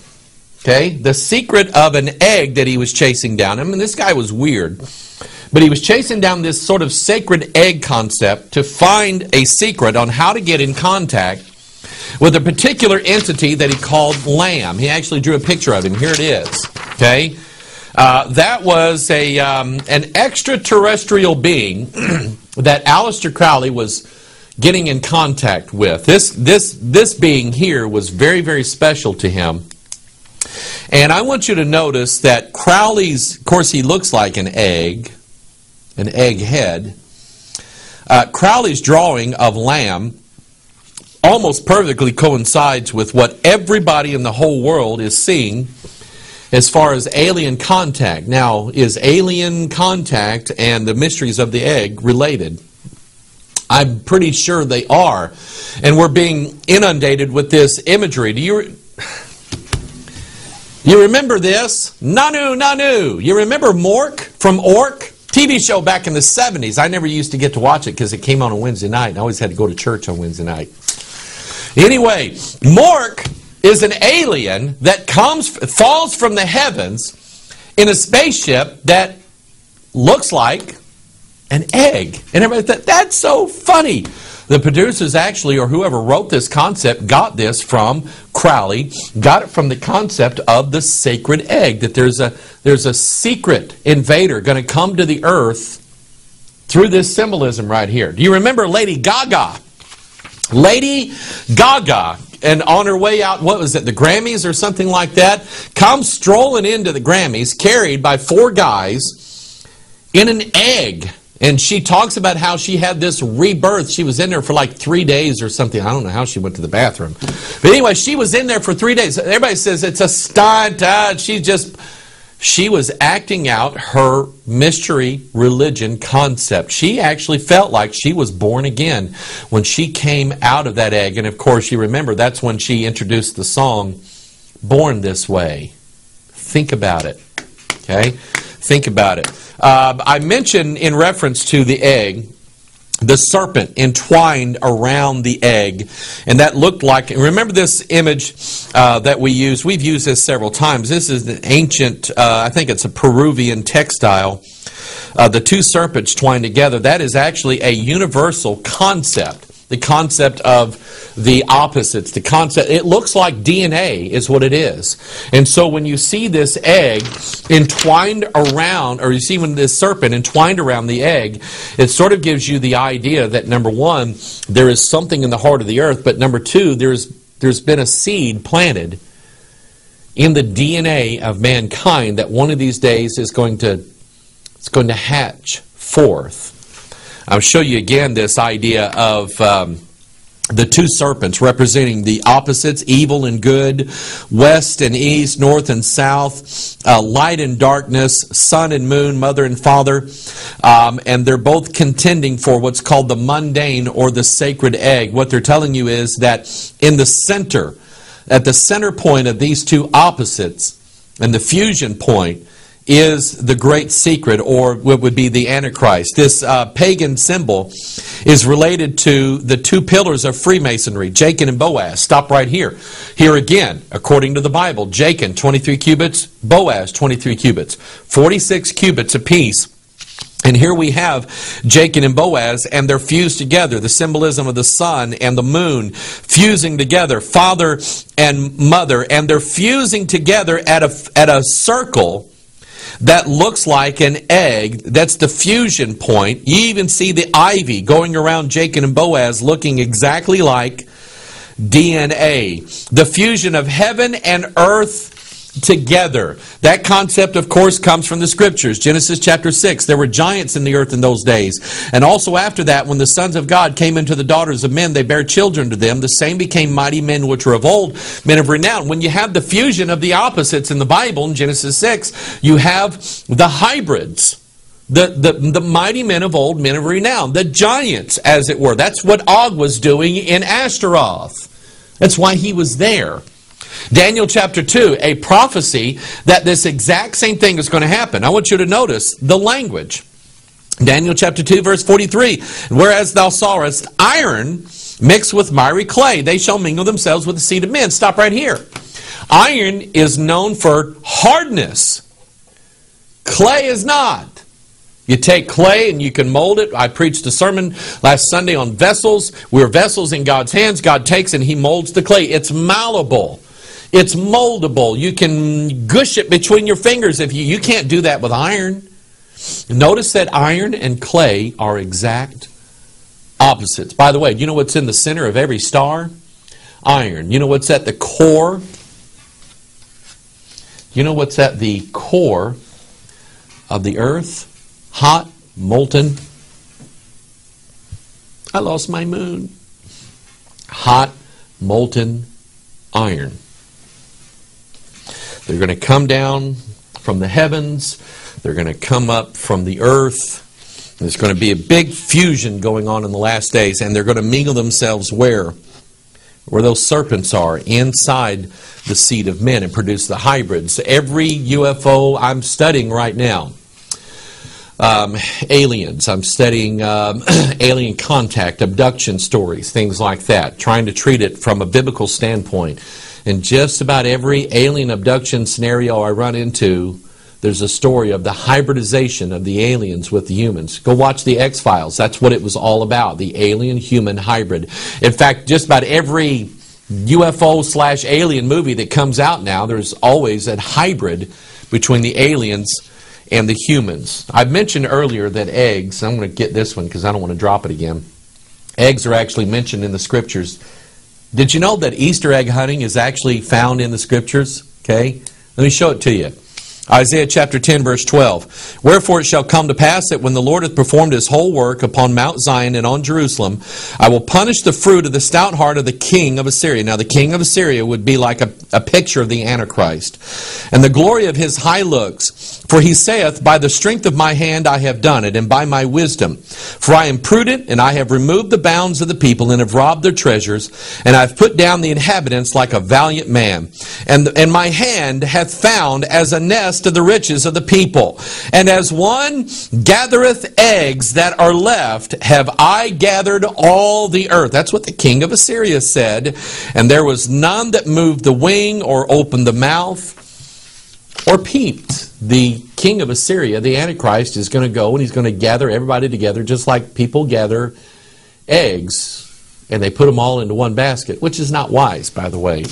okay, the secret of an egg that he was chasing down. I mean, this guy was weird, but he was chasing down this sort of sacred egg concept to find a secret on how to get in contact with a particular entity that he called Lamb. He actually drew a picture of him. Here it is, okay? That was an extraterrestrial being that Aleister Crowley was getting in contact with. This being here was very, very special to him. And I want you to notice that Crowley's, of course, he looks like an egg head. Crowley's drawing of Lamb almost perfectly coincides with what everybody in the whole world is seeing as far as alien contact. Now, is alien contact and the mysteries of the egg related? I'm pretty sure they are. And we're being inundated with this imagery. Do you remember this? Nanu, Nanu. You remember Mork from Ork? TV show back in the 70s. I never used to get to watch it because it came on Wednesday night. And I always had to go to church on Wednesday night. Anyway, Mork is an alien that falls from the heavens in a spaceship that looks like an egg. And everybody thought, that's so funny. The producers actually, or whoever wrote this concept, got this from Crowley, got it from the concept of the sacred egg, that there's a secret invader going to come to the earth through this symbolism right here. Do you remember Lady Gaga? Lady Gaga, and on her way out, what was it, the Grammys or something like that, comes strolling into the Grammys, carried by 4 guys in an egg. And she talks about how she had this rebirth. She was in there for like 3 days or something. I don't know how she went to the bathroom. But anyway, she was in there for 3 days. Everybody says it's a stunt. She was acting out her mystery religion concept. She actually felt like she was born again when she came out of that egg. And of course, you remember, that's when she introduced the song, Born This Way. Think about it. Okay? Think about it. I mentioned in reference to the egg, the serpent entwined around the egg. And that looked like, remember this image that we use? We've used this several times. This is an ancient, I think it's a Peruvian textile. The 2 serpents twined together. That is actually a universal concept. The concept of the opposites. The concept, it looks like DNA is what it is. And so when you see this egg entwined around, or you see when this serpent entwined around the egg, it sort of gives you the idea that, number one, there is something in the heart of the earth, but number two, there's been a seed planted in the DNA of mankind that one of these days is going to hatch forth. I'll show you again this idea of the two serpents representing the opposites, evil and good, west and east, north and south, light and darkness, sun and moon, mother and father. And they're both contending for what's called the mundane or the sacred egg. What they're telling you is that in the center, at the center point of these two opposites, and the fusion point, is the great secret, or what would be the Antichrist. This pagan symbol is related to the two pillars of Freemasonry, Jachin and Boaz. Stop right here. Here again, according to the Bible, Jachin, 23 cubits, Boaz, 23 cubits, 46 cubits apiece. And here we have Jachin and Boaz, and they're fused together. The symbolism of the sun and the moon fusing together, father and mother, and they're fusing together at a circle that looks like an egg. That's the fusion point. You even see the ivy going around Jachin and Boaz looking exactly like DNA. The fusion of heaven and earth together. That concept, of course, comes from the Scriptures. Genesis chapter 6, there were giants in the earth in those days. And also after that, when the sons of God came into the daughters of men, they bare children to them. The same became mighty men which were of old, men of renown. When you have the fusion of the opposites in the Bible, in Genesis 6, you have the hybrids. The mighty men of old, men of renown. The giants, as it were. That's what Og was doing in Ashtaroth. That's why he was there. Daniel chapter 2, a prophecy that this exact same thing is going to happen. I want you to notice the language. Daniel chapter 2, verse 43. Whereas thou sawest iron mixed with miry clay, they shall mingle themselves with the seed of men. Stop right here. Iron is known for hardness. Clay is not. You take clay and you can mold it. I preached a sermon last Sunday on vessels. We're vessels in God's hands. God takes and He molds the clay. It's malleable. It's moldable. You can gush it between your fingers. If you can't do that with iron. Notice that iron and clay are exact opposites. By the way, you know what's in the center of every star? Iron. You know what's at the core? You know what's at the core of the earth? Hot, molten. I lost my moon. Hot, molten iron. They're going to come down from the heavens. They're going to come up from the earth. There's going to be a big fusion going on in the last days, and they're going to mingle themselves where? Where those serpents are, inside the seed of men, and produce the hybrids. Every UFO I'm studying right now, aliens. I'm studying alien contact, abduction stories, things like that, trying to treat it from a biblical standpoint. And just about every alien abduction scenario I run into, there's a story of the hybridization of the aliens with the humans. Go watch the X-Files. That's what it was all about, the alien-human hybrid. In fact, just about every UFO/alien movie that comes out now, there's always a hybrid between the aliens and the humans. I mentioned earlier that eggs, I'm going to get this one because I don't want to drop it again. Eggs are actually mentioned in the Scriptures. Did you know that Easter egg hunting is actually found in the Scriptures? Okay, let me show it to you. Isaiah chapter 10, verse 12. Wherefore it shall come to pass that when the Lord hath performed His whole work upon Mount Zion and on Jerusalem, I will punish the fruit of the stout heart of the king of Assyria. Now the king of Assyria would be like a picture of the Antichrist. And the glory of his high looks. For he saith, by the strength of my hand I have done it, and by my wisdom. For I am prudent, and I have removed the bounds of the people, and have robbed their treasures, and I have put down the inhabitants like a valiant man. And my hand hath found as a nest of the riches of the people. And as one gathereth eggs that are left, have I gathered all the earth. That's what the king of Assyria said. And there was none that moved the wing, or opened the mouth, or peeped. The king of Assyria, the Antichrist, is going to go and he's going to gather everybody together just like people gather eggs, and they put them all into one basket, which is not wise, by the way.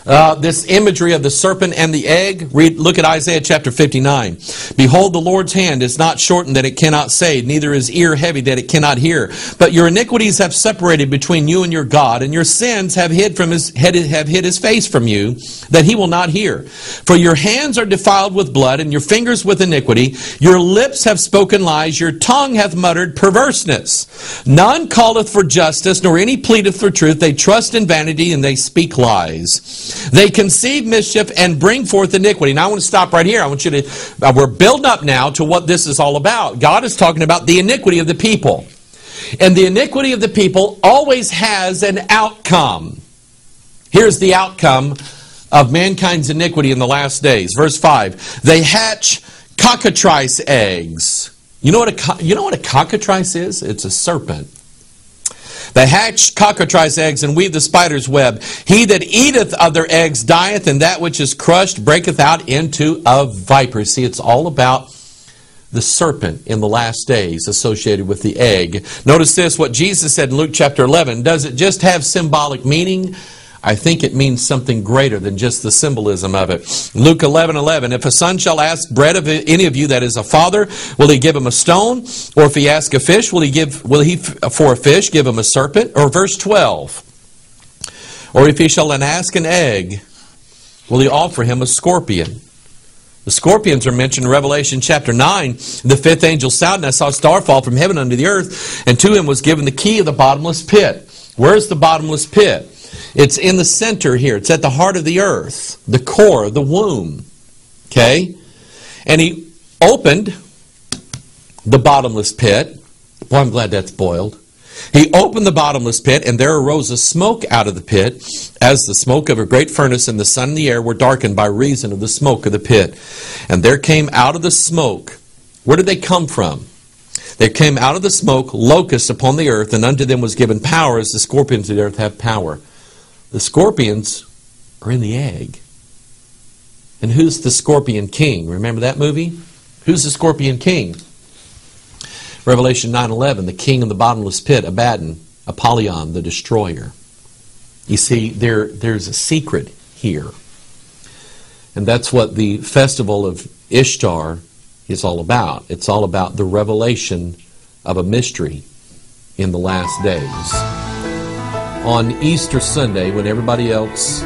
this imagery of the serpent and the egg. Look at Isaiah chapter 59. Behold, the Lord's hand is not shortened that it cannot save, neither is ear heavy that it cannot hear. But your iniquities have separated between you and your God, and your sins have hid his face from you, that he will not hear. For your hands are defiled with blood, and your fingers with iniquity. Your lips have spoken lies, your tongue hath muttered perverseness. None calleth for justice, nor any pleadeth for truth. They trust in vanity, and they speak lies. They conceive mischief and bring forth iniquity. Now I want to stop right here. I want you to, we're building up now to what this is all about. God is talking about the iniquity of the people. And the iniquity of the people always has an outcome. Here's the outcome of mankind's iniquity in the last days. Verse 5. They hatch cockatrice eggs. You know what a cockatrice is? It's a serpent. They hatch cockatrice eggs and weave the spider's web. He that eateth of their eggs dieth, and that which is crushed breaketh out into a viper. See, it's all about the serpent in the last days associated with the egg. Notice this, what Jesus said in Luke chapter 11. Does it just have symbolic meaning? I think it means something greater than just the symbolism of it. Luke 11:11. If a son shall ask bread of any of you that is a father, will he give him a stone? Or if he ask a fish, will he for a fish give him a serpent? Or verse 12. Or if he shall ask an egg, will he offer him a scorpion? The scorpions are mentioned in Revelation chapter 9. The fifth angel sounded, and I saw a star fall from heaven unto the earth, and to him was given the key of the bottomless pit. Where's the bottomless pit? It's in the center here. It's at the heart of the earth, the core, the womb. Okay? And he opened the bottomless pit. Boy, I'm glad that's boiled. He opened the bottomless pit, and there arose a smoke out of the pit, as the smoke of a great furnace, and the sun and the air were darkened by reason of the smoke of the pit. And there came out of the smoke, where did they come from? There came out of the smoke locusts upon the earth, and unto them was given power, as the scorpions of the earth have power. The scorpions are in the egg. And who's the scorpion king? Remember that movie? Who's the scorpion king? Revelation 9:11, the king of the bottomless pit, Abaddon, Apollyon, the destroyer. You see, there's a secret here. And that's what the festival of Ishtar is all about. It's all about the revelation of a mystery in the last days. On Easter Sunday, when everybody else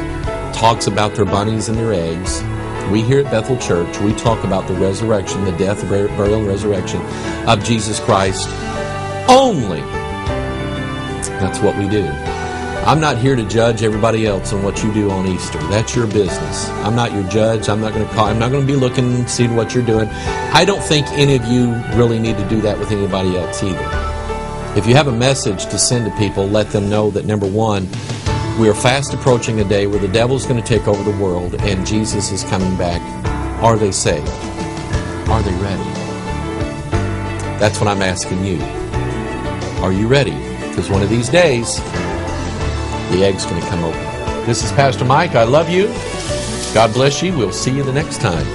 talks about their bunnies and their eggs, we here at Bethel Church, we talk about the resurrection, the death, burial, and resurrection of Jesus Christ only. That's what we do. I'm not here to judge everybody else on what you do on Easter. That's your business. I'm not your judge. I'm not going to be looking and seeing what you're doing. I don't think any of you really need to do that with anybody else either. If you have a message to send to people, let them know that, number one, we are fast approaching a day where the devil's going to take over the world and Jesus is coming back. Are they saved? Are they ready? That's what I'm asking you. Are you ready? Because one of these days, the egg's going to come open. This is Pastor Mike. I love you. God bless you. We'll see you the next time.